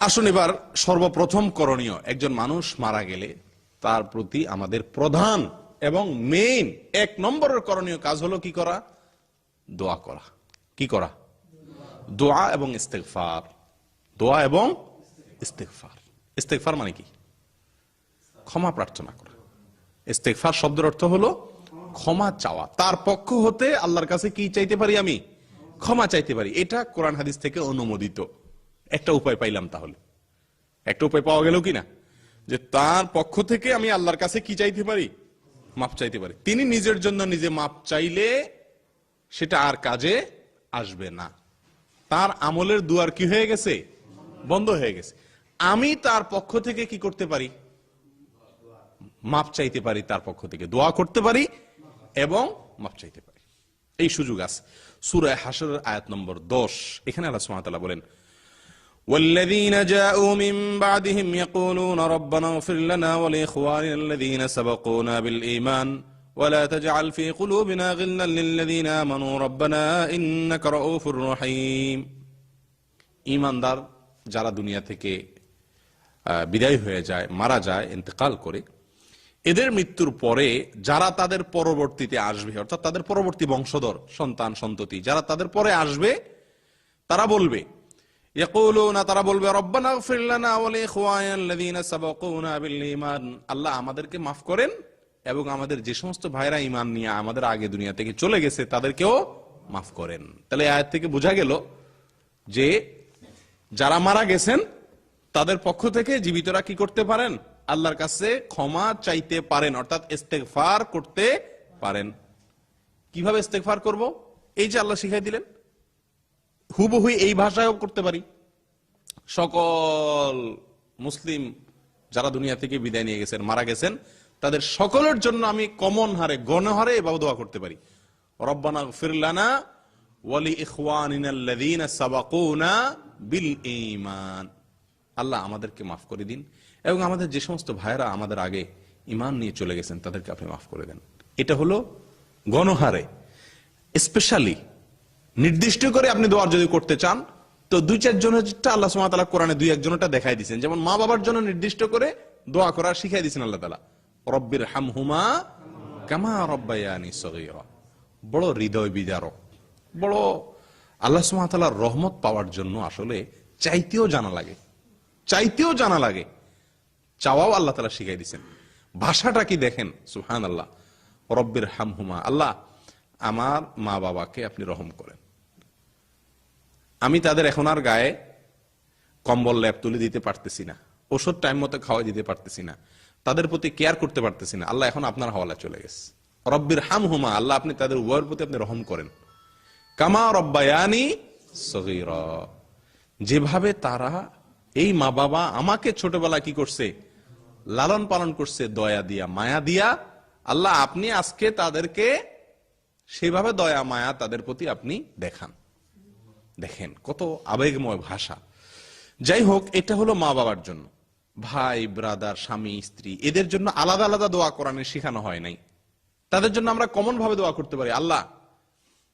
আসুন এবার সর্বপ্রথম করণীয়, একজন মানুষ মারা গেলে তার প্রতি আমাদের প্রধান এবং মেইন 1 নম্বরের করণীয় কাজ হলো কি করা? দোয়া করা। কি করা? দোয়া এবং ইস্তেগফার। দোয়া এবং ইস্তেগফার। ইস্তেগফার মানে কি? ক্ষমা প্রার্থনা করা। ইস্তেগফার শব্দের অর্থ হলো ক্ষমা চাওয়া। তার পক্ষ হতে আল্লাহর কাছে কি চাইতে পারি? আমি ক্ষমা চাইতে পারি। এটা কোরআন হাদিস থেকে অনুমোদিত। একটা উপায় পাইলাম, তাহলে একটা উপায় পাওয়া গেল কিনা, যে তার পক্ষ থেকে আমি আল্লাহর কাছে কি চাইতে পারি? মাপ চাইতে পারি। তিনি নিজের জন্য নিজে মাপ চাইলে সেটা আর কাজে আসবে না। তার আমলের দুয়ার কি হয়ে গেছে? বন্ধ হয়ে গেছে। আমি তার পক্ষ থেকে কি করতে পারি? মাপ চাইতে পারি, তার পক্ষ থেকে দোয়া করতে পারি এবং মাপ চাইতে পারি। এই সুযোগ আছে। সূরা হাশরের আয়াত নম্বর 10, এখানে আল্লাহ সুবহানাহু ওয়া তাআলা বলেন, والذين جاءوا من بعدهم يقولون ربنا اغفر لنا ولإخواننا الذين سبقونا بالإيمان ولا تجعل في قلوبنا غلا للذين آمنوا ربنا إنك رؤوف رحيم। ঈমানদার যারা দুনিয়া থেকে বিদায় হয়ে যায়, মারা যায়, ইন্তেকাল করে, এদের মৃত্যুর পরে যারা তাদের পরবর্তীতে আসবে, অর্থাৎ তাদের পরবর্তী বংশধর, সন্তান সন্ততি যারা তাদের পরে আসবে, তারা বলবে, তারা বলবে, রব্বানা ইগফির লানা ওয়া লিইখওয়ানিনাল্লাযীনা সাবাকুনা বিল ঈমান, আল্লাহ আমাদেরকে মাফ করেন এবং আমাদের যে সমস্ত ভাইরা ঈমান নিয়ে আমাদের আগে দুনিয়া থেকে চলে গেছে তাদেরকেও মাফ করেন। তাহলে আয়াত থেকে বোঝা গেল যে যারা মারা গেছেন তাদের পক্ষ থেকে জীবিতরা কি করতে পারেন? আল্লাহর কাছে ক্ষমা চাইতে পারেন, অর্থাৎ ইস্তেগফার করতে পারেন। কিভাবে ইস্তেগফার করব? এই যে আল্লাহ শিখাই দিলেন, হুবহু এই ভাষায়ও করতে পারি। সকল মুসলিম যারা দুনিয়া থেকে বিদায় নিয়ে গেছেন, মারা গেছেন, তাদের সকলের জন্য আমি কমন হারে, গণহারে এভাবে দোয়া করতে পারি, রব্বানা ইগফির লানা ওয়া লিইখওয়ানিনাল্লাযীনা সাবাকুনা বিল ঈমান, আল্লাহ আমাদেরকে মাফ করে দিন এবং আমাদের যে সমস্ত ভাইরা আমাদের আগে ঈমান নিয়ে চলে গেছেন তাদেরকে আপনি মাফ করে দেন। এটা হলো গণহারে। স্পেশালি নির্দিষ্ট করে আপনি দোয়া যদি করতে চান তো 2-4 জনেরটা আল্লাহ সুবহানাহু ওয়া তাআলা কোরআনে 2-1 জনেরটা দেখাই দিয়েছেন। যেমন মা বাবার জন্য নির্দিষ্ট করে দোয়া করা শিখাই দিয়েছেন আল্লাহ তাআলা, রব্বির হামহুমা কামা রব্বায়ানি সগীরা। বড় হৃদয় বিদারক, বড় আল্লাহ সুবহানাহু ওয়া তাআলার রহমত পাওয়ার জন্য আসলে চাইতেও জানা লাগে, চাইতেও জানা লাগে, চাওয়াও আল্লাহ তাআলা শিখাই দিয়েছেন। ভাষাটা কি দেখেন, সুবহানাল্লাহ, রব্বির হামহুমা, আল্লাহ আমার মা বাবাকে আপনি রহম করেন। আমি তাদের এখন আর গায়ে কম্বল লেপ তুলে দিতে পারতেছি না, ওষুধ টাইম মতো খাওয়াই দিতে পারতেছি না, তাদের প্রতি কেয়ার করতে পারতেছি না, আল্লাহ এখন আপনার হাওয়ালা চলে গেছে। রব্বির হামহুমা, আল্লাহ আপনি তাদের উভয়ের প্রতি আপনি রহম করেন। কামা রব্বায়ানি সগীরা, যেভাবে তারা, এই মা বাবা আমাকে ছোটবেলায় কি করছে? লালন পালন করছে দয়া দিয়া, মায়া দিয়া, আল্লাহ আপনি আজকে তাদেরকে সেভাবে দয়া মায়া তাদের প্রতি আপনি দেখান। দেখেন কত আবেগময় ভাষা। যাই হোক, এটা হলো মা বাবার জন্য। ভাই ব্রাদার, স্বামী স্ত্রী, এদের জন্য আলাদা আলাদা দোয়া কোরআনে শেখানো হয় নাই। তাদের জন্য আমরা কমন ভাবে দোয়া করতে পারি, আল্লাহ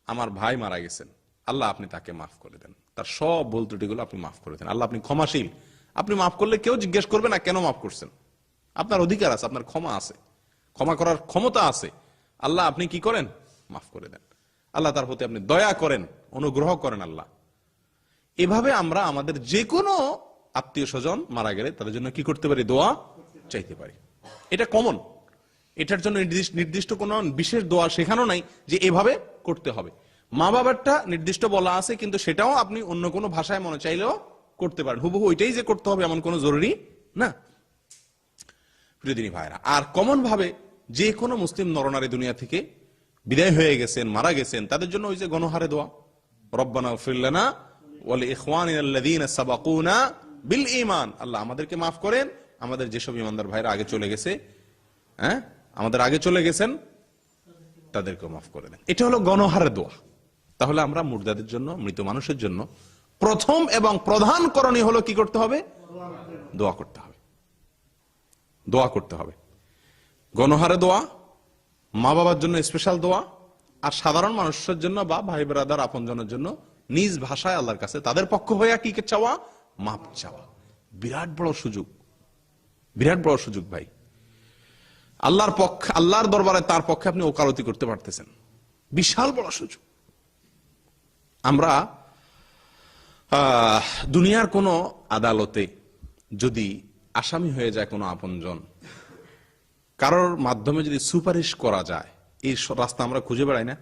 আমার ভাই মারা গেছেন, আল্লাহ আপনি তাকে মাফ করে দেন, তার সব ভুল ত্রুটিগুলো আপনি মাফ করে দেন, আল্লাহ আপনি ক্ষমাশীল, আপনি মাফ করলে কেউ জিজ্ঞেস করবে না কেন মাফ করছেন, আপনার অধিকার আছে, আপনার ক্ষমা আছে, ক্ষমা করার ক্ষমতা আছে, আল্লাহ আপনি কি করেন? মাফ করে দেন। আল্লাহ তার প্রতি আপনি দয়া করেন, অনুগ্রহ করেন। আল্লাহ এভাবে আমরা আমাদের যে কোনো আত্মীয় স্বজন মারা গেলে তাদের জন্য কি করতে পারি? দোয়া চাইতে পারি। এটা কমন, এটার জন্য নির্দিষ্ট কোনো বিশেষ দোয়া শেখানো নাই যে এভাবে করতে হবে। মা বাবারটা নির্দিষ্ট বলা আছে, কিন্তু সেটাও আপনি অন্য কোনো ভাষায় মনে চাইলেও করতে পারেন। হুবহু ওইটাই যে করতে হবে এমন কোনো জরুরি না, প্রিয়দিনী ভাইরা। আর কমন ভাবে যে কোনো মুসলিম নরনারী দুনিয়া থেকে বিদায় হয়ে গেছেন, মারা গেছেন, তাদের জন্য ওই যে গণহারে দোয়া, রব্বানা ইগফির লানা ওয়া লিইখওয়ানিনাল্লাযীনা সাবাকুনা বিল ঈমান, আল্লাহ আমাদেরকে মাফ করেন, আমাদের যেসব ঈমানদার ভাইরা আগে চলে গেছে, আমাদের আগে চলে গেছেন, তাদেরকেও মাফ করে দেন। এটা হলো গণহারে দোয়া। তাহলে আমরা মুর্দাদের জন্য, মৃত মানুষের জন্য প্রথম এবং প্রধান করণীয় হলো কি করতে হবে? দোয়া করতে হবে, দোয়া করতে হবে। গণহারে দোয়া, মা বাবার জন্য স্পেশাল দোয়া, আর সাধারণ মানুষের জন্য বা ভাই ব্রাদার আপনজনের জন্য নিজ ভাষায় আল্লাহর কাছে তাদের পক্ষ হয়ে কি চাওয়া? মাপ চাওয়া। বিরাট বড় সুযোগ, বিরাট বড় সুযোগ ভাই। আল্লাহর পক্ষে, আল্লাহর দরবারে তার পক্ষে আপনি ওকালতি করতে পারতেছেন, বিশাল বড় সুযোগ। আমরা দুনিয়ার কোন আদালতে যদি আসামি হয়ে যায় কোনো আপনজন, কারোর মাধ্যমে যদি সুপারিশ করা যায়, এই রাস্তা আমরা খুঁজে বেড়াই না?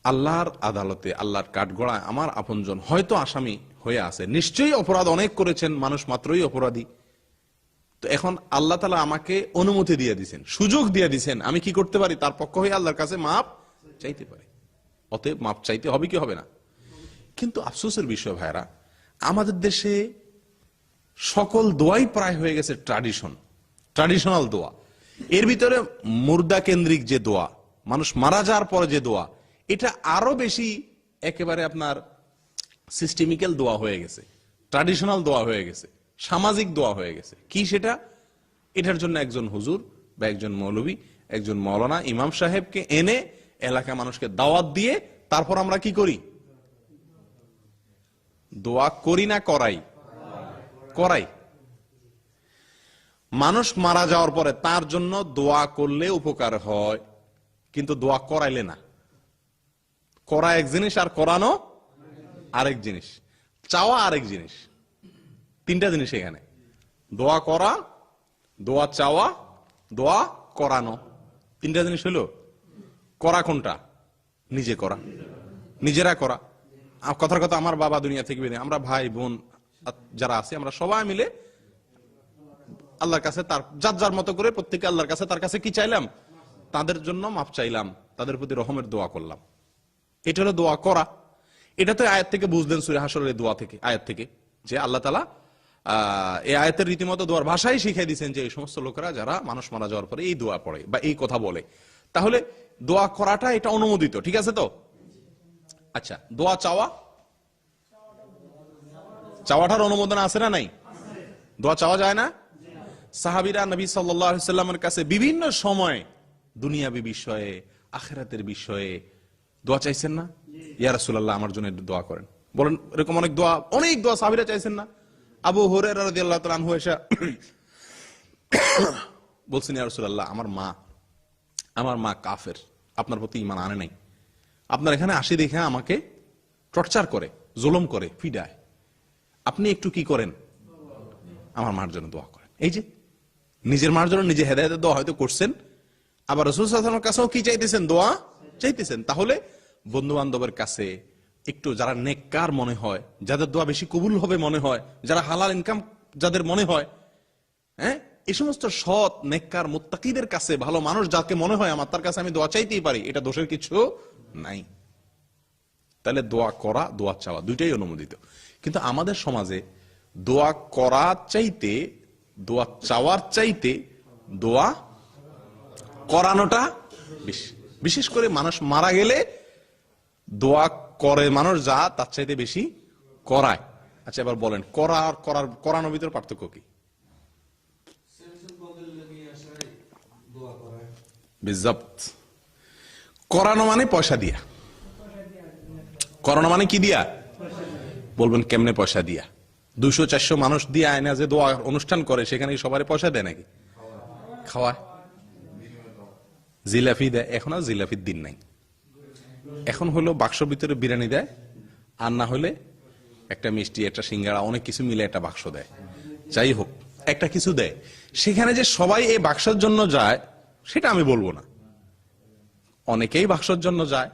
আল্লাহর আদালতে, আল্লাহর কাঠগড়ায় আমার আপনজন হয়তো আসামি হয়ে আছে, নিশ্চয়ই অপরাধ অনেক করেছেন, মানুষ মাত্রই অপরাধী। তো এখন আল্লাহ তাআলা আমাকে অনুমতি দিয়ে দিচ্ছেন, সুযোগ দিয়ে দিচ্ছেন, আমি কি করতে পারি? তার পক্ষ হয়ে আল্লাহর কাছে মাপ চাইতে পারি। অতএব মাপ চাইতে হবে কি হবে না? কিন্তু আফসোসের বিষয় ভাইরা, আমাদের দেশে সকল দোয়াই প্রায় হয়ে গেছে ট্র্যাডিশনাল দোয়া। এর ভিতরে মুর্দা কেন্দ্রিক যে দোয়া, মানুষ মারা যাওয়ার পরে যে দোয়া, এটা আরো বেশি একেবারে আপনার সিস্টেমিক্যাল দোয়া হয়ে গেছে, ট্র্যাডিশনাল দোয়া হয়ে গেছে, সামাজিক দোয়া হয়ে গেছে। কি সেটা? এটার জন্য একজন হুজুর বা একজন মৌলবী, একজন মৌলানা, ইমাম সাহেবকে এনে এলাকা মানুষকে দাওয়াত দিয়ে তারপর আমরা কি করি? দোয়া করি না করাই? করাই। মানুষ মারা যাওয়ার পরে তার জন্য দোয়া করলে উপকার হয়, কিন্তু দোয়া করাইলে না। করা এক জিনিস আর করানো আরেক জিনিস, চাওয়া আরেক জিনিস। তিনটা জিনিস এখানে: দোয়া করা, দোয়া চাওয়া, দোয়া করানো। তিনটা জিনিস হলো। করা কোনটা? নিজে করা, নিজেরা করা। কথার কথা, আমার বাবা দুনিয়া থেকে বিদায়, আমরা ভাই বোন যারা আছে, আমরা সবাই মিলে আল্লাহর কাছে তার যার যার মতো করে প্রত্যেকে আল্লাহর কাছে তার কাছে কি চাইলাম? তাদের জন্য মাফ চাইলাম, তাদের প্রতি রহমের দোয়া করলাম। এটা হলো দোয়া করা। এটা তো আয়াত থেকে বুঝলেন, সূরা হাশরের দোয়া থেকে, আয়াত থেকে, যে আল্লাহ তাআলা এই আয়াতের রীতিমতো দোয়ার ভাষাই শিখিয়ে দিয়েছেন যে এই সমস্ত লোকেরা যারা মানুষ মারা যাওয়ার পরে এই দোয়া পড়ে বা এই কথা বলে, তাহলে দোয়া করাটা এটা অনুমোদিত, ঠিক আছে তো? আচ্ছা, দোয়া চাওয়া, চাওয়াটার অনুমোদন আছে না নাই? দোয়া চাওয়া যায় না? সাহাবীরা নবী সাল্লাল্লাহু আলাইহি সাল্লামের কাছে বিভিন্ন সময় দুনিয়াবী বিষয়ে, আখিরাতের বিষয়ে দোয়া চাইছেন না? ইয়া রাসূলুল্লাহ, আমার জন্য দোয়া করেন। বলেন, এরকম অনেক দোয়া সাহাবীরা চাইছেন না? আবু হুরায়রা রাদিয়াল্লাহু তাআলা আনহু এসে বলছেন, ইয়া রাসূলুল্লাহ, আমার মা কাফের, আপনার প্রতি ঈমান আনে নাই, আপনার এখানে আসি দেখে আমাকে টর্চার করে, জুলুম করে, পিডায়, আপনি একটু কি করেন, আমার মার জন্য দোয়া করেন। এই যে নিজের মার জন্য নিজে হেদায়েতের দোয়া হয়তো করছেন, আবার রাসূল সাল্লাল্লাহু আলাইহি ওয়াসাল্লামের কাছেও কি চাইতেছেন? দোয়া চাইতেছেন। তাহলে বন্ধু বান্ধবের কাছে একটু যারা নেককার মনে হয়, যাদের দোয়া বেশি কবুল হবে মনে হয়, যারা হালাল ইনকাম যাদের মনে হয়, হ্যাঁ, এই সমস্ত সৎ নেককার মুত্তাকিদের কাছে, ভালো মানুষ যাকে মনে হয় আমার, তার কাছে আমি দোয়া চাইতেই পারি, এটা দোষের কিছু নাই। তাহলে দোয়া করা, দোয়া চাওয়া দুইটাই অনুমোদিত। কিন্তু আমাদের সমাজে দোয়া করার চাইতে, দোয়া চাওয়ার চাইতে দোয়া করানোটা বেশি। বিশেষ করে মানুষ মারা গেলে দোয়া করে মানুষ যা, তার চাইতে বেশি করায়। আচ্ছা, এবার বলেন, করা আর করানোর ভিতরে পার্থক্য কি? করানো মানে পয়সা দিয়া, করানো মানে কি দিয়া? বলবেন কেমনে পয়সা দিয়া? 200-400 মানুষ দিয়ে আয়না যে দোয়া অনুষ্ঠান করে, সেখানে সবারই পয়সা দেয় নাকি? খাওয়ায়, জিলাপি দেয়। এখন আর জিলাপির দিন নাই, এখন হলো বাক্স ভিতরে বিরিয়ানি দেয়, আর না হলে একটা মিষ্টি, একটা সিঙ্গাড়া, অনেক কিছু মিলে একটা বাক্স দেয়। যাই হোক, একটা কিছু দেয়। সেখানে যে সবাই এই বাক্সের জন্য যায় সেটা আমি বলবো না, অনেকেই বাক্সের জন্য যায়,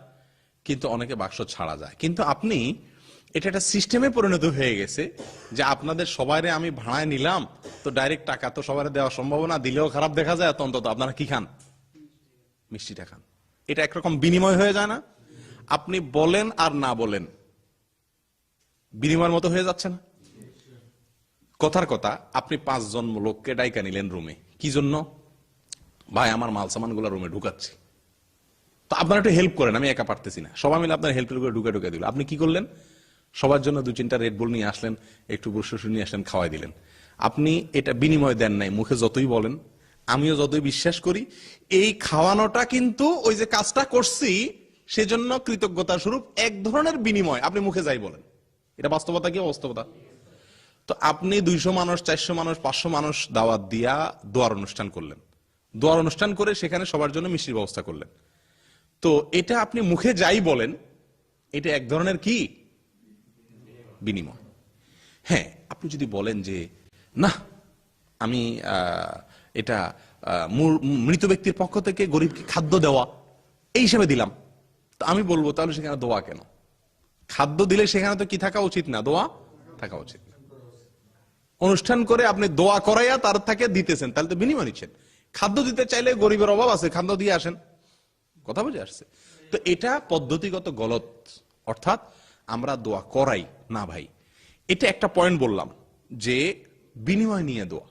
কিন্তু অনেকে বাক্স ছাড়া যায়। কিন্তু আপনি, এটা একটা সিস্টেমে পরিণত হয়ে গেছে যে আপনাদের সবাইরে আমি ভাড়ায় নিলাম, তো ডাইরেক্ট টাকা তো সবাই দেওয়া সম্ভব না, দিলেও খারাপ দেখা যায়, অন্তত আপনারা কি খান? মিষ্টিটা খান। এটা একরকম বিনিময় হয়ে যায় না? আপনি বলেন আর না বলেন বিনিময়ের মতো হয়ে যাচ্ছে না? কথার কথা, আপনি 5 জন লোককে ডাইকা নিলেন রুমে, কি জন্য? ভাই, আমার মাল সামান গুলা রুমে ঢুকাচ্ছি, তো আপনারা একটু হেল্প করেন, আমি একা পারতেছি না। সবাই মিলে আপনার হেল্প করে ঢুকে দিল। আপনি কি করলেন? সবার জন্য 2-3টা রেড বুল নিয়ে আসলেন, একটু বসে নিয়ে আসলেন, খাওয়াই দিলেন। আপনি এটা বিনিময় দেন নাই, মুখে যতই বলেন, আমিও যতই বিশ্বাস করি, এই খাওয়ানোটা কিন্তু ওই যে কাজটা করছি সেজন্য কৃতজ্ঞতা স্বরূপ এক ধরনের বিনিময়। আপনি মুখে যাই বলেন, এটা বাস্তবতা কি অবাস্তবতা? তো আপনি 200 মানুষ, 400 মানুষ, 500 মানুষ দাওয়াত দিয়া দোয়ার অনুষ্ঠান করলেন, দোয়ার অনুষ্ঠান করে সেখানে সবার জন্য মিষ্টির ব্যবস্থা করলেন। তো এটা আপনি মুখে যাই বলেন, এটা এক ধরনের কি বিনিময়। হ্যাঁ, আপনি যদি বলেন যে না আমি এটা মৃত ব্যক্তির পক্ষ থেকে গরিবকে খাদ্য দেওয়া এই হিসেবে দিলাম, তো আমি বলবো তাহলে সেখানে দোয়া কেন? খাদ্য দিলে সেখানে তো কি থাকা উচিত না, দোয়া থাকা উচিত না। অনুষ্ঠান করে আপনি দোয়া করাইয়া তার থেকে দিতেছেন, তাহলে তো বিনিময় নিচ্ছেন। খাদ্য দিতে চাইলে গরিবের অভাব আছে, খাদ্য দিয়ে আসেন, কথা বুঝে আসছে? তো এটা পদ্ধতিগত গলত, অর্থাৎ আমরা দোয়া করাই না ভাই। এটা একটা পয়েন্ট বললাম যে বিনিময় নিয়ে দোয়া,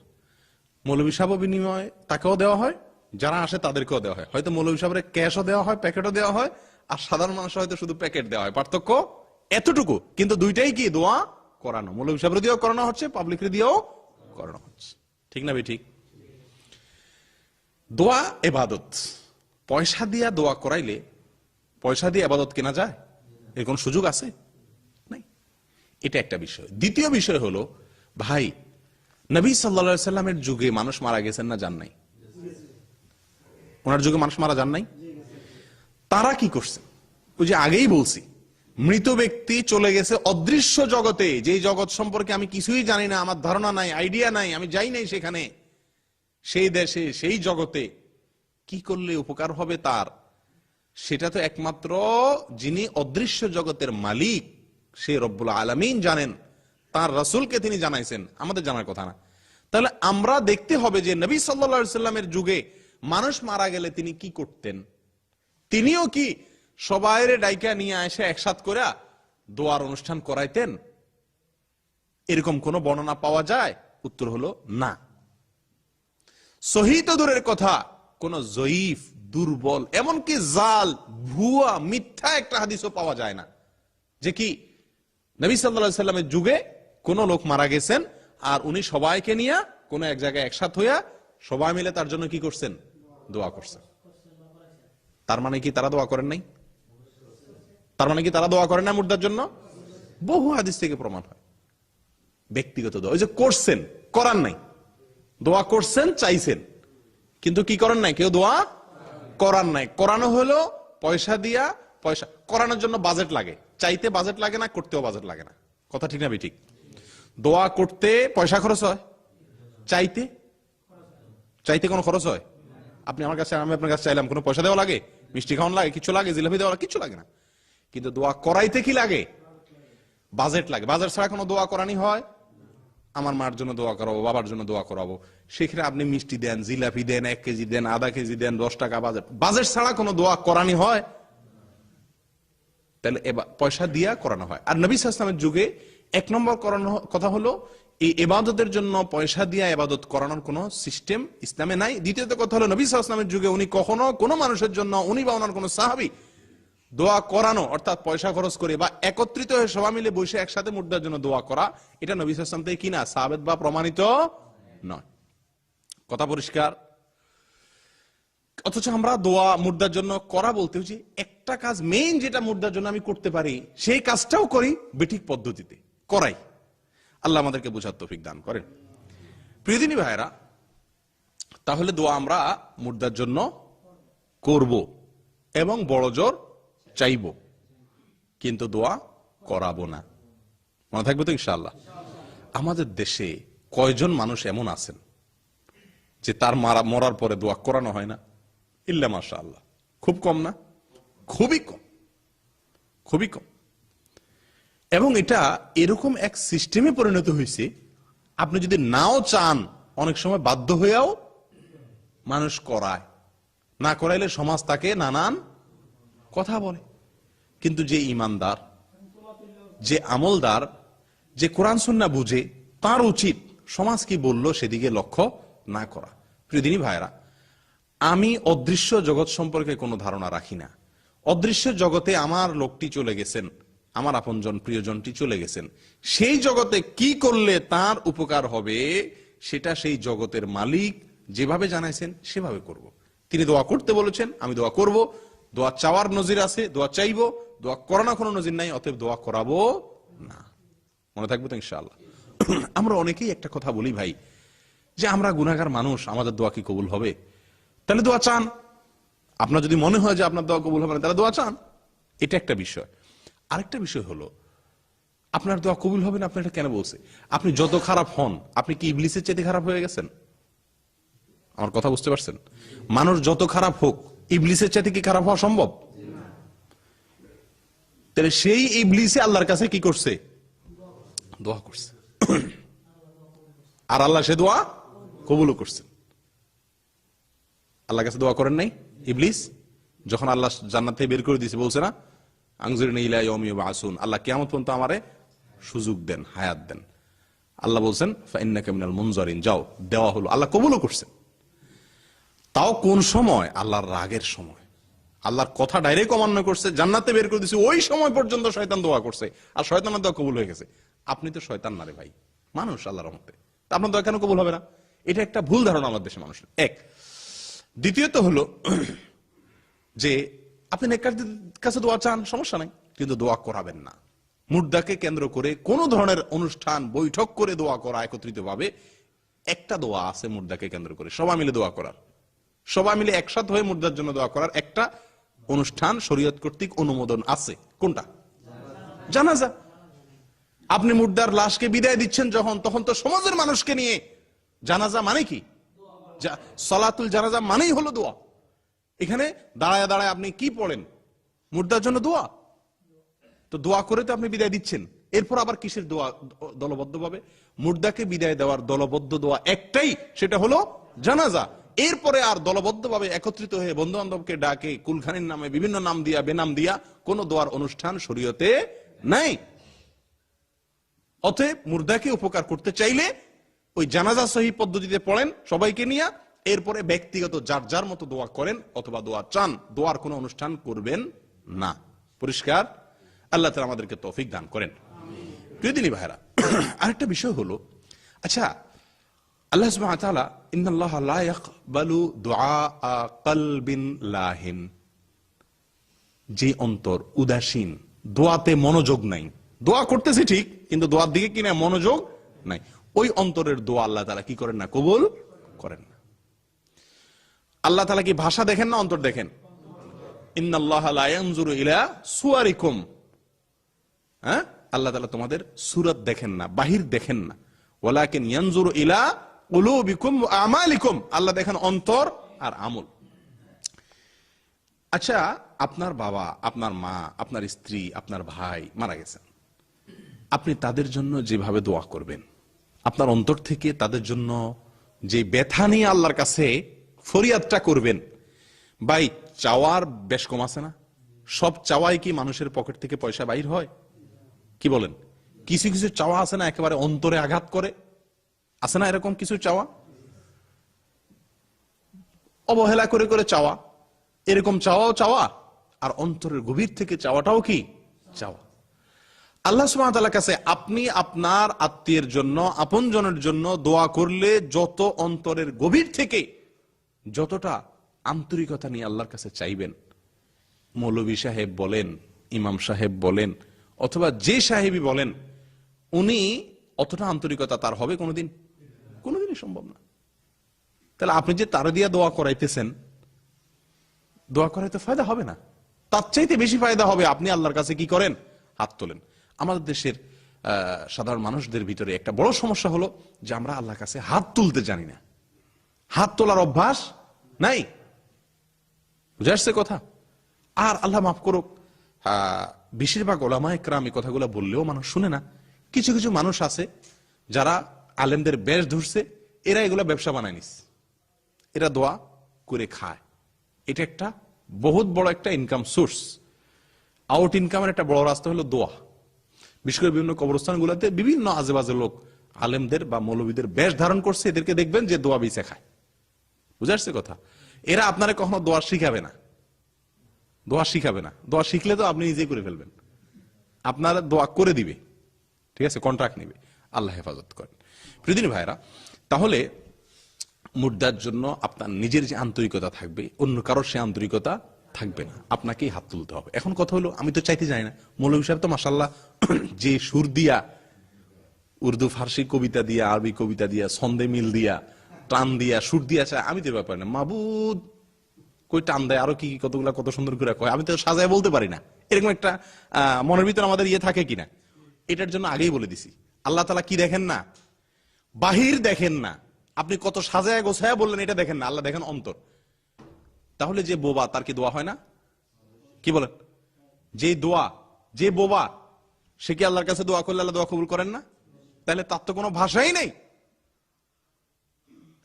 মৌলভী সাহেব বিনিময় তাকেও দেওয়া হয়, যারা আসে তাদেরকেও দেওয়া হয়। হয়তো মৌলভী সাহেবের ক্যাশও দেওয়া হয়, প্যাকেটও দেওয়া হয়, আর সাধারণ মানুষ হয়তো শুধু প্যাকেট দেওয়া হয়। পার্থক্য এতটুকু, কিন্তু দুইটাই কি দোয়া করানো। মৌলভী সাহেবের দিয়েও করানো হচ্ছে, পাবলিকের দিয়েও করানো হচ্ছে, ঠিক না ভাই? ঠিক। দোয়া এবাদত, পয়সা দিয়া দোয়া করাইলে পয়সা দিয়ে আবাদত কেনা যায়? এর কোন সুযোগ আছে? নাই। এটা একটা বিষয়। দ্বিতীয় বিষয় হলো ভাই, নবী সাল্লাল্লাহু আলাইহি সাল্লামের যুগে মানুষ মারা গেছেন না যান নাই? ওনার যুগে মানুষ মারা যান নাই? তারা কি করছেন? ওই যে আগেই বলছি, মৃত ব্যক্তি চলে গেছে অদৃশ্য জগতে, যেই জগৎ সম্পর্কে আমি কিছুই জানি না, আমার ধারণা নাই, আইডিয়া নাই, আমি যাই নাই সেখানে, সেই দেশে, সেই জগতে কি করলে উপকার হবে তার, সেটা তো একমাত্র যিনি অদৃশ্য জগতের মালিক, সে রব্বুল আলামিন জানেন, তার রাসূলকে তিনি জানাইছেন, আমাদের জানার কথা না। তাহলে আমরা দেখতে হবে যে নবী সাল্লাল্লাহু আলাইহি সাল্লামের যুগে মানুষ মারা গেলে তিনি কি করতেন। তিনিও কি সবাইরে ডাইকা নিয়ে এসে একসাথ করে দোয়ার অনুষ্ঠান করাইতেন? এরকম কোন বর্ণনা পাওয়া যায়? উত্তর হলো না। সহিহ তো দূরের কথা, কোন জয়ীফ, দুর্বল, এমনকি জাল, ভুয়া, মিথ্যা একটা হাদিসও পাওয়া যায় না যে কি নবী সাল্লাল্লাহু আলাইহি সাল্লামের যুগে কোন লোক মারা গেছেন আর উনি সবাইকে নিয়ে কোন এক জায়গায় একসাথ হইয়া সবাই মিলে তার জন্য কি করছেন? দোয়া করছেন। তার মানে কি তারা দোয়া করেন নাই? তার মানে কি তারা দোয়া করেন না মুর্দার জন্য? বহু হাদিস থেকে প্রমাণ হয়। ব্যক্তিগত দোয়া, ওই যে করছেন, করার নাই, দোয়া করছেন, চাইছেন, কিন্তু কি করেন নাই? কেউ দোয়া করার নাই। করানো হলো পয়সা দিয়া। পয়সা করানোর জন্য বাজেট লাগে, চাইতে বাজেট লাগে না, করতেও বাজেট লাগে না, কথা ঠিক না ভাই? ঠিক। দোয়া করতে পয়সা খরচ হয়, চাইতে চাইতে কোনো খরচ হয়? আপনি আমার কাছে, আমি আপনার কাছে চাইলাম, কোনো পয়সা দেওয়া লাগে? মিষ্টি খাওয়ান লাগে? কিছু লাগে? জিলাপি দেওয়া লাগে? কিছু লাগে না। কিন্তু দোয়া করাইতে কি লাগে? বাজেট লাগে। বাজেট ছাড়া কোনো দোয়া করানি হয়? আমার মার জন্য দোয়া করাবো, বাবার জন্য দোয়া করাবো, সেখানে আপনি মিষ্টি দেন, জিলাপি দেন, 1 কেজি দেন, আধা কেজি দেন, 10 টাকা বাজেট। বাজেট ছাড়া কোনো দোয়া করানি হয়? তাহলে পয়সা দিয়া করানো হয়। আর নবী সাল্লাল্লাহু আলাইহি ওয়াসাল্লামের যুগে 1 নম্বর করানো কথা হলো, এই ইবাদতের জন্য পয়সা দিয়া ইবাদত করানোর কোন সিস্টেম ইসলামে নাই। দ্বিতীয়ত কথা হলো, নবী সাল্লাল্লাহু আলাইহি ওয়াসাল্লামের যুগে উনি কখনো কোনো মানুষের জন্য, উনি বা ওনার কোন সাহাবী দোয়া করানো, অর্থাৎ পয়সা খরচ করে বা একত্রিত হয়ে সবাই মিলে বসে একসাথে মুর্দার জন্য দোয়া করা, এটা নবী সাল্লাল্লাহু আলাইহি ওয়াসাল্লাম থেকে কিনা সাবিত বা প্রমাণিত নয়। কথা পরিষ্কার? অথচ আমরা দোয়া মুর্দার জন্য করা বলতে হচ্ছে একটা কাজ, মেইন যেটা মুর্দার জন্য আমি করতে পারি, সেই কাজটাও করি বেঠিক পদ্ধতিতে করাই। আল্লাহ আমাদেরকে বোঝার তৌফিক দান করেন। প্রিয়দিনী ভাইরা, তাহলে দোয়া আমরা মুর্দার জন্য করব এবং বড় জোর চাইব, কিন্তু দোয়া করাবো না। মনে থাকবে তো ইনশাআল্লাহ? আমাদের দেশে কয়জন মানুষ এমন আছেন যে তার মরার পরে দোয়া করানো হয় না? ইল্লা মাশাআল্লাহ, খুব কম না? খুবই কম, খুবই কম। এবং এটা এরকম এক সিস্টেমে পরিণত হয়েছে, আপনি যদি নাও চান অনেক সময় বাধ্য হয়েও মানুষ করায়। না করাইলে সমাজ তাকে নানান কথা বলে। কিন্তু যে ইমানদার, যে আমলদার, যে কোরআন সুন্নাহ বুঝে, তার উচিত সমাজ কি বলল সেদিকে লক্ষ্য না করা। প্রিয়দিনী ভাইরা, আমি অদৃশ্য জগৎ সম্পর্কে কোনো ধারণা রাখি না। অদৃশ্য জগতে আমার লোকটি চলে গেছেন, আমার আপনজন প্রিয়জনটি চলে গেছেন, সেই জগতে কি করলে তার উপকার হবে সেটা সেই জগতের মালিক যেভাবে জানাইছেন সেভাবে করব। তিনি দোয়া করতে বলেছেন, আমি দোয়া করব। দোয়া চাওয়ার নজির আছে, দোয়া চাইবো। দোয়া করানোর কোনো নজির নাই, অতএব দোয়া করাবো না। মনে থাকবে তো ইনশাআল্লাহ? আমরা অনেকেই একটা কথা বলি ভাই, যে আমরা গুনাহগার মানুষ, আমাদের দোয়া কি কবুল হবে? তাহলে দোয়া চান। আপনার যদি মনে হয় যে আপনার দোয়া কবুল হবে না, তাহলে দোয়া চান। এটা একটা বিষয়। আরেকটা বিষয় হলো, আপনার দোয়া কবুল হবে না, আপনি এটা কেন বলছে? আপনি যত খারাপ হন, আপনি কি ইবলিসের চাইতে খারাপ হয়ে গেছেন? আমার কথা বুঝতে পারছেন? মানুষ যত খারাপ হোক, ইবলিসের চাইতে কি খারাপ হওয়া সম্ভব? তাহলে সেই ইবলিসে আল্লাহর কাছে কি করছে? দোয়া করছে। আর আল্লাহ সে দোয়া কবুলও করছেন। আল্লাহর কাছে দোয়া করেন নাই ইবলিস? যখন আল্লাহ জান্নাত থেকে বের করে দিয়েছে, বলছে না, আনজিরনি ইলা ইয়াউমি ইউবআসুন, আল্লাহ কিয়ামত পর্যন্ত আমারে সুযোগ দেন, হায়াত দেন। আল্লাহ বলছেন ফাইন্নাকা মিনাল মুনজারিন, যাও, দেওয়া হলো। আল্লাহ কবুলও করছেন। তাও কোন সময়? আল্লাহর রাগের সময়। আল্লাহর কথা ডাইরেক্ট অমান্য করছে, জান্নাতে বের করে দিয়েছে, ওই সময় পর্যন্ত শয়তান দোয়া করছে, আর শয়তানের দোয়া কবুল হয়ে গেছে। আপনি তো শয়তান না রে ভাই, মানুষ আল্লাহর রহমতে, আপনার দোয়া কেন কবুল হবে না? এটা একটা ভুল ধারণা আমাদের দেশের মানুষের। এক। দ্বিতীয়ত হলো যে আপনি নেককারদের কাছে দোয়া চান, সমস্যা নাই, কিন্তু দোয়া করাবেন না। মুর্দাকে কেন্দ্র করে কোন ধরনের অনুষ্ঠান, বৈঠক করে দোয়া করা একত্রিত ভাবে, একটা দোয়া আছে মুর্দাকে কেন্দ্র করে সবাই মিলে দোয়া করার, সবাই মিলে একসাথে হয়ে মুর্দার জন্য দোয়া করার একটা অনুষ্ঠান শরীয়ত কর্তৃক অনুমোদন আছে। কোনটা? জানাজা। আপনি মুর্দার লাশকে বিদায় দিচ্ছেন যখন, তখন তো সমাজের মানুষকে নিয়ে জানাজা মানে কি? সালাতুল জানাজা মানেই হলো দোয়া। এখানে দাঁড়ায় দাঁড়ায় আপনি কি পড়েন? মুর্দার জন্য দোয়া। তো দোয়া করে তো আপনি বিদায় দিচ্ছেন, এরপর আবার কিসের দোয়া দলবদ্ধ ভাবে? মুর্দাকে বিদায় দেওয়ার দলবদ্ধ দোয়া একটাই, সেটা হলো জানাজা। এরপরে আর দলবদ্ধ ভাবে একত্রিত হয়ে বন্ধু বান্ধবকে ডাকে কুলখানির নামে বিভিন্ন নাম দিয়া বেনাম দিয়া কোন দোয়ার অনুষ্ঠান শরীয়তে নাই। অতএব মুর্দাকে উপকার করতে চাইলে ওই জানাজা সহি পদ্ধতিতে পড়েন সবাইকে নিয়ে, এরপরে ব্যক্তিগত যার যার মতো দোয়া করেন অথবা দোয়া চান, দোয়ার কোনো অনুষ্ঠান করবেন না। পরিষ্কার? আল্লাহ তাআলা আমাদেরকে তৌফিক দান করেন। প্রিয় দিনী ভাইরা, আরেকটা বিষয় হলো, আচ্ছা, আল্লাহ সুবহানাহু ওয়া তাআলা ইন্নাল্লাহা লা ইয়াকবালু দুআ কলবিন লাহিন, যে অন্তর উদাসীন, দোয়াতে মনোযোগ নাই, দোয়া করতেছে ঠিক কিন্তু দোয়ার দিকে কিনা মনোযোগ নাই, ওই অন্তরের দোয়া আল্লাহ তাআলা কি করেন না? কবুল করেন না। আল্লাহ তাআলা কি ভাষা দেখেন না অন্তর দেখেন? ইন্নাল্লাহা লা ইয়ানজুরু ইলা সুওয়ারিকুম, হ্যাঁ, আল্লাহ তাআলা তোমাদের সূরত দেখেন না, বাহির দেখেন না, ওয়ালাকিন ইয়ানজুরু ইলা কুলুবিকুম ওয়া আমালিকুম, আল্লাহ দেখেন অন্তর আর আমল। আচ্ছা, আপনার বাবা, আপনার মা, আপনার স্ত্রী, আপনার ভাই মারা গেছেন, আপনি তাদের জন্য যেভাবে দোয়া করবেন, আপনার অন্তর থেকে তাদের জন্য যে ব্যথা নিয়ে আল্লাহর কাছে ফরিয়াদটা করবেন, ভাই, চাওয়ার বেশ কম আছে না? সব চাওয়াই কি মানুষের পকেট থেকে পয়সা বাইর হয়? কি বলেন? কিছু কিছু চাওয়া আছে না একেবারে অন্তরে আঘাত করে, আছে না এরকম কিছু চাওয়া? অবহেলা করে করে চাওয়া, এরকম চাওয়াও চাওয়া, আর অন্তরের গভীর থেকে চাওয়াটাও কি চাওয়া। আল্লাহ সুবহানাহু ওয়া তাআলার কাছে আপনি আপনার আত্মীয়ের জন্য, আপনজনের জন্য দোয়া করলে যত অন্তরের গভীর থেকে, যতটা আন্তরিকতা নিয়ে আল্লাহর কাছে চাইবেন, মৌলভী সাহেব বলেন, ইমাম সাহেব বলেন, অথবা যে সাহেবই বলেন, উনি অতটা আন্তরিকতা তার হবে কোনোদিন? কোনোদিনই সম্ভব না। তাহলে আপনি যে তার দিয়া দোয়া করাইতেছেন, দোয়া করাইতে ফায়দা হবে না, তার চাইতে বেশি ফায়দা হবে আপনি আল্লাহর কাছে কি করেন? হাত তোলেন। আমাদের দেশের সাধারণ মানুষদের ভিতরে একটা বড় সমস্যা হলো যে আমরা আল্লাহর কাছে হাত তুলতে জানি না, হাত তোলার অভ্যাস নাই। বুঝে আসছে কথা? আর আল্লাহ মাফ করুক, বেশিরভাগ ওলামায়ে কেরাম এই কথাগুলো বললেও মানুষ শুনে না। কিছু কিছু মানুষ আছে যারা আলেমদের বেশ ধরছে, এরা এগুলা ব্যবসা বানায় নিস, এরা দোয়া করে খায়। এটা একটা বহুত বড় একটা ইনকাম সোর্স। আউট ইনকামের একটা বড় রাস্তা হলো দোয়া। বিশেষ করে বিভিন্ন কবরস্থানগুলোতে বিভিন্ন আজেবাজে লোক আলেমদের বা মৌলবীদের বেশ ধারণ করছে, এদেরকে দেখবেন যে দোয়া বিছে খায়। বুঝে আসছে কথা? এরা আপনারা কখনো দোয়া শিখাবে না, দোয়া শিখাবে না। দোয়া শিখলে তো আপনি নিজেই করে ফেলবেন, আপনারা দোয়া করে দিবে, ঠিক আছে, কন্ট্রাক্ট নিবে। আল্লাহ হেফাজত করেন। প্রিয়দিনী ভাইরা, তাহলে মুর্দার জন্য আপনার নিজের যে আন্তরিকতা থাকবে, অন্য কারোর সে আন্তরিকতা থাকবে না, আপনাকেই হাত তুলতে হবে। এখন কথা হলো, আমি তো চাইতে জানি না, মৌলভী সাহেব তো মাশাআল্লাহ যে সুর দিয়া উর্দু ফার্সি কবিতা দিয়া, আরবি কবিতা দিয়া, ছন্দে মিল দিয়া, টান দিয়া, সুর দিয়া চায়, আমি তো ব্যাপার না। মাবুদ কই টান দেয়, আরো কি কতগুলা কত সুন্দর করে কয়, আমি তো সাজায় বলতে পারি না। এরকম একটা মনের ভিতরে আমাদের ইয়ে থাকে কিনা, এটার জন্য আগেই বলে দিছি। আল্লাহ তাআলা কি দেখেন না? বাহির দেখেন না। আপনি কত সাজায় গোছায় বললেন এটা দেখেন না, আল্লাহ দেখেন অন্তর। তাহলে যে বোবা তার কি দোয়া হয় না? কি বলেন? যে বোবা সে কি আল্লাহর কাছে দোয়া করলে আল্লাহ দোয়া কবুল করেন না? তাহলে তার তো কোনো ভাষাই নেই।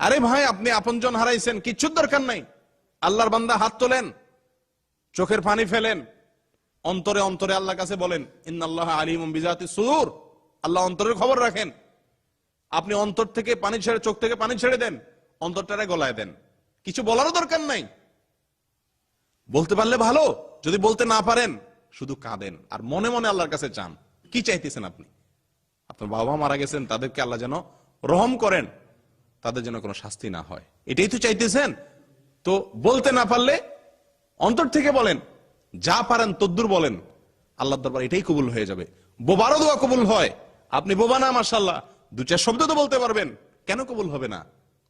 আরে ভাই, আপনি আপনজন হারাইছেন, কিচ্ছুর দরকার নাই। আল্লাহর বান্দা হাত তোলেন, চোখের পানি ফেলেন, অন্তরে অন্তরে আল্লাহর কাছে বলেন, ইন্নাল্লাহা আলিমুম বিজাতিস সুদূর। আল্লাহ অন্তরের খবর রাখেন। আপনি অন্তর থেকে পানি ছেড়ে, চোখ থেকে পানি ছেড়ে দেন, অন্তরটারে গলায় দেন। কিছু বলারও দরকার নাই। বলতে পারলে ভালো, যদি বলতে না পারেন শুধু কাঁদেন আর মনে মনে আল্লাহর কাছে চান। কি চাইতেছেন আপনি? আপনার বাবা মারা গেছেন, তাদেরকে আল্লাহ যেন রহম করেন, তাদের যেন কোনো শাস্তি না হয়, এটাই তো চাইতেছেন। তো বলতে না পারলে অন্তর থেকে বলেন, যা পারেন তদ্দুর বলেন, আল্লাহর দরবার এটাই কবুল হয়ে যাবে। বোবারও দোয়া কবুল হয়। আপনি বোবা না, মাশাআল্লাহ, দু চার শব্দ তো বলতে পারবেন, কেন কবুল হবে না?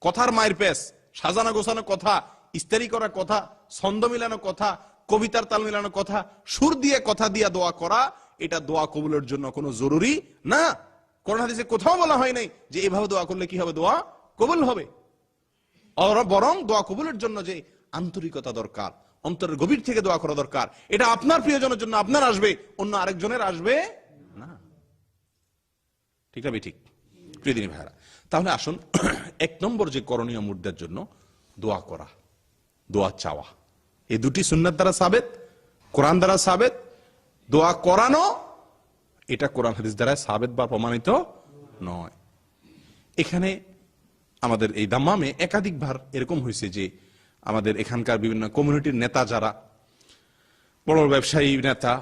কথার মায়ের পেস, সাজানো গোছানো কথা, ইস্তারি করা কথা, ছন্দ মিলানো কথা, কবিতার তাল মিলানো কথা, সুর দিয়ে কথা দিয়ে দোয়া করা, এটা দোয়া কবুলের জন্য কোনো জরুরি না। কোরআন হাদিসে কোথাও বলা হয় নাই যে এভাবে দোয়া করলে কি হবে, দোয়া কবুল হবে। বরং দোয়া কবুলের জন্য যে আন্তরিকতা দরকার, অন্তরের গভীর থেকে দোয়া করা দরকার, এটা আপনার প্রিয়জনের জন্য আপনার আসবে, অন্য আরেকজনের আসবে না। ঠিক না? ঠিক। প্রিয় দিনী ভাইরা, তাহলে আসুন, এক নম্বর যে করণীয় মুর্দার জন্য দোয়া করা, দোয়া চাওয়া, এই দুটি সুন্নাত দ্বারা সাবেত, কোরআন দ্বারা সাবেত। দোয়া করানো এটা কোরআন হাদিস দ্বারা সাবেত বা প্রমাণিত নয়। এখানে আমাদের এই দাম্মামে একাধিকবার এরকম হয়েছে যে আমাদের এখানকার বিভিন্ন কমিউনিটির নেতা, যারা বড় ব্যবসায়ী নেতা,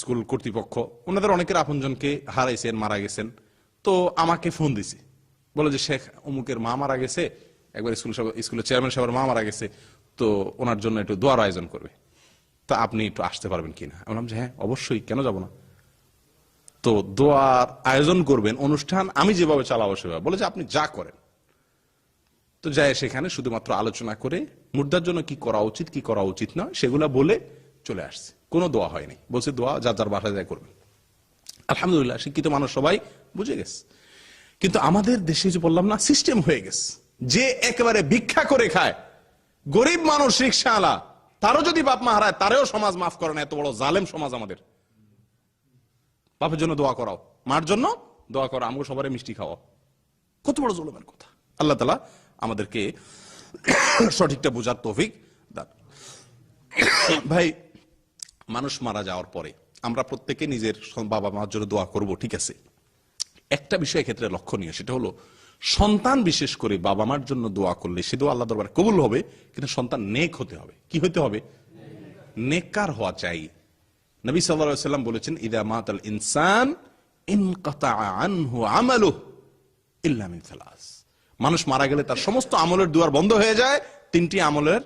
স্কুল কর্তৃপক্ষ, ওনাদের অনেকের আপনজনকে হারাইছেন, মারা গেছেন। তো আমাকে ফোন দিছে, বলে যে শেখ অমুকের মা মারা গেছে, একবার স্কুলের চেয়ারম্যান সাহেবের মা মারা গেছে, তো ওনার জন্য একটু দোয়ার আয়োজন করবে, তা আপনি একটু আসতে পারবেন কিনা? আমি বললাম যে হ্যাঁ অবশ্যই, কেন যাব না। তো দোয়ার আয়োজন করবেন, অনুষ্ঠান আমি যেভাবে চালাবো সেভাবে, বলে যে আপনি যা করেন। তো যায় সেখানে শুধুমাত্র আলোচনা করে মুর্দার জন্য কি করা উচিত কি করা উচিত না সেগুলা বলে চলে আসছে। কোনো দোয়া হয়নি, বলছে দোয়া যার যার বাসায় যায় করবেন। আলহামদুলিল্লাহ, শিক্ষিত মানুষ সবাই বুঝে গেছে। কিন্তু আমাদের দেশে যে বললাম না, সিস্টেম হয়ে গেছে যে একেবারে ভিক্ষা করে খায়, গরিব মানুষ, রিকশাওয়ালা, তারও যদি বাপ মা হারায় তারেও সমাজ মাফ করে না। এত বড় জালেম সমাজ আমাদের। বাপের জন্য দোয়া করাও, মার জন্য দোয়া করা, আমাকে সবারই মিষ্টি খাওয়া, কত বড় জুলুমের কথা। আল্লাহ তাআলা আমাদেরকে সঠিকটা বোঝার তৌফিক দান। ভাই, মানুষ মারা যাওয়ার পরে আমরা প্রত্যেকে নিজের বাবা মার জন্য দোয়া করব, ঠিক আছে। একটা বিষয় ক্ষেত্রে লক্ষণীয়, সেটা হলো সন্তান বিশেষ করে বাবা মার জন্য দোয়া করলে সে দোয়া আল্লাহ দরবারে কবুল হবে, কিন্তু সন্তান নেক হতে হবে। কি হতে হবে? নেককার হওয়া চাই। নবী সাল্লাল্লাহু আলাইহি ওয়াসাল্লাম বলেছেন, ইদা মাতাল ইনসান ইনকাতা আনহু আমালুহু ইল্লা মিন সালাস। মানুষ মারা গেলে তার সমস্ত আমলের দুয়ার বন্ধ হয়ে যায়, তিনটি আমলের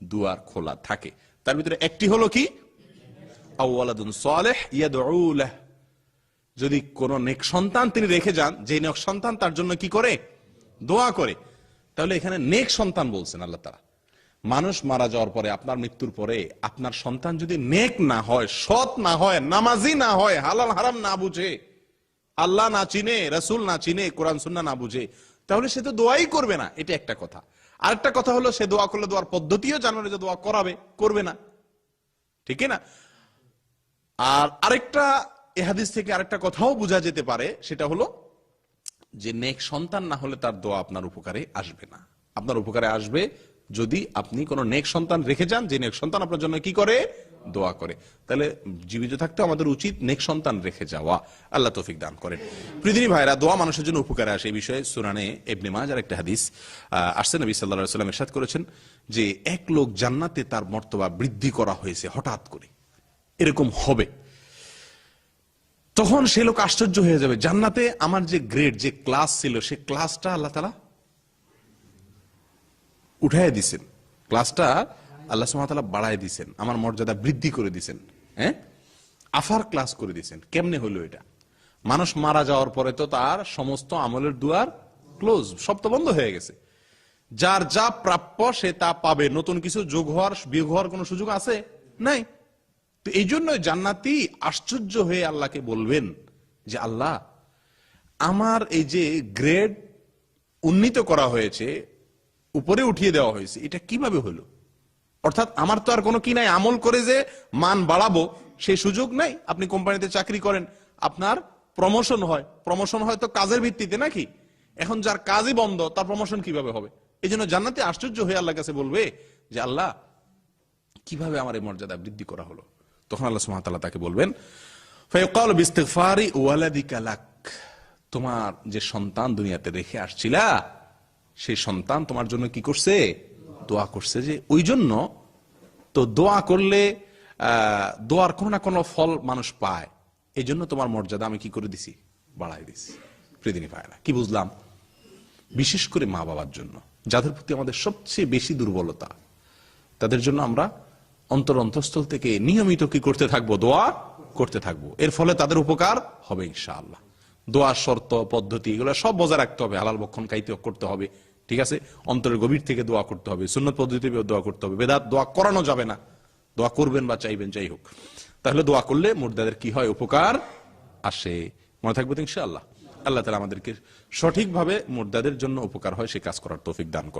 দুয়ার খোলা থাকে। তার ভিতরে একটি হলো কি? আওয়ালাদুন সালেহ ইয়াদউ লাহ। যদি কোন নেক সন্তান তিনি রেখে যান, যে নেক সন্তান তার জন্য কি করে? দোয়া করে। তাহলে এখানে নেক সন্তান বলছেন আল্লাহ তাআলা। মানুষ মারা যাওয়ার পরে, আপনার মৃত্যুর পরে আপনার সন্তান যদি নেক না হয়, সৎ না হয়, নামাজি না হয়, হালাল হারাম না বুঝে, আল্লাহ না চিনে, রাসূল না চিনে, কোরআন সুন্নাহ না বুঝে, তাহলে সে তো দোয়াই করবে না। এটা একটা কথা। আরেকটা কথা হলো, সে দোয়া করলে দোয়ার পদ্ধতিও জানবে না, যে দোয়া করাবে, করবে না, ঠিক না? আর আরেকটা, এই হাদিস থেকে আরেকটা কথাও বোঝা যেতে পারে, সেটা হলো যে নেক সন্তান না হলে তার দোয়া আপনার উপকারে আসবে না। আপনার উপকারে আসবে যদি আপনি কোন নেক সন্তান রেখে যান, যে নেক সন্তান আপনার জন্য কি করে? দোয়া করে। তাহলে জীবিত থাকতে আমাদের উচিত নেক সন্তান রেখে যাওয়া। আল্লাহ তৌফিক দান করেন। প্রিয়দিনী ভাইরা, দোয়া মানুষের জন্য উপকারে আসে, এই বিষয়ে সুনানে ইবনে মাজার একটা হাদিস আসছে। নবী সাল্লাল্লাহু আলাইহি ওয়াসাল্লাম ইরশাদ করেছেন যে এক লোক জান্নাতে তার মর্তবা বৃদ্ধি করা হয়েছে হঠাৎ করে, এরকম হবে। তখন সে লোক আশ্চর্য হয়ে যাবে, জান্নাতে আমার যে গ্রেড, যে ক্লাস ছিল, সে ক্লাসটা আল্লাহ তাআলা উঠায় দিছেন, ক্লাসটা আল্লাহ সুবহানাহু ওয়া তাআলা বাড়ায় দিছেন, আমার মর্যাদা বৃদ্ধি করে দিছেন। হ্যাঁ, আফার ক্লাস করে দিছেন। কেমনে হলো এটা? মানুষ মারা যাওয়ার পরে তো তার সমস্ত আমলের দুয়ার ক্লোজ, সব তো বন্ধ হয়ে গেছে। যার যা প্রাপ্য সে তা পাবে, নতুন কিছু যোগ হওয়ার বিয়োগ হওয়ার কোন সুযোগ আছে? নাই। তো এই জন্য জান্নাতি আশ্চর্য হয়ে আল্লাহকে বলবেন যে আল্লাহ, আমার এই যে গ্রেড উন্নীত করা হয়েছে, উপরে উঠিয়ে দেওয়া হয়েছে, এটা কিভাবে হলো? অর্থাৎ আমার তো আর কোনো কি নাই, আমল করে যে মান বাড়াবো সেই সুযোগ নাই। আপনি কোম্পানিতে চাকরি করেন, আপনার প্রমোশন হয়, প্রমোশন হয় তো কাজের ভিত্তিতে নাকি? এখন যার কাজই বন্ধ তার প্রমোশন কিভাবে হবে? এই জন্য জান্নাতে আশ্চর্য হয়ে আল্লাহর কাছে বলবে যে আল্লাহ, কিভাবে আমার এই মর্যাদা বৃদ্ধি করা হলো? তখন আল্লাহ সুবহানাহু ওয়া তাআলা তাকে বলবেন, ফায়াকালু বিইস্তিগফারি ওয়ালাদিকা লাক, তোমার যে সন্তান দুনিয়াতে রেখে আসছিলা, সেই সন্তান তোমার জন্য কি করছে? দোয়া করছে। যে ওই জন্য তো দোয়া করলে দোয়ার কোনো না কোনো ফল মানুষ পায়, এই জন্য তোমার মর্যাদা আমি কি করে দিছি? বাড়াই দিছি। প্রতিদিনই পায় না। কি বুঝলাম? বিশেষ করে মা বাবার জন্য, যাদের প্রতি আমাদের সবচেয়ে বেশি দুর্বলতা, তাদের জন্য আমরা অন্তরস্থল থেকে নিয়মিত কি করতে থাকবো? দোয়া করতে থাকবো। এর ফলে তাদের উপকার হবে ইনশাআল্লাহ। দোয়ার শর্ত পদ্ধতি এগুলো সব বজায় রাখতে হবে। হালাল ভক্ষণ খাইতে করতে হবে, ঠিক আছে? অন্তরের গভীর থেকে দোয়া করতে হবে, সুন্নত পদ্ধতিতে দোয়া করতে হবে। বেদাত দোয়া করানো যাবে না। দোয়া করবেন বা চাইবেন, যাই হোক, তাহলে দোয়া করলে মুর্দাদের কি হয়? উপকার আসে। মনে থাকবে তো ইনশাআল্লাহ। আল্লাহ তাআলা আমাদেরকে সঠিকভাবে মুর্দাদের জন্য উপকার হয় সে কাজ করার তৌফিক দান করুন।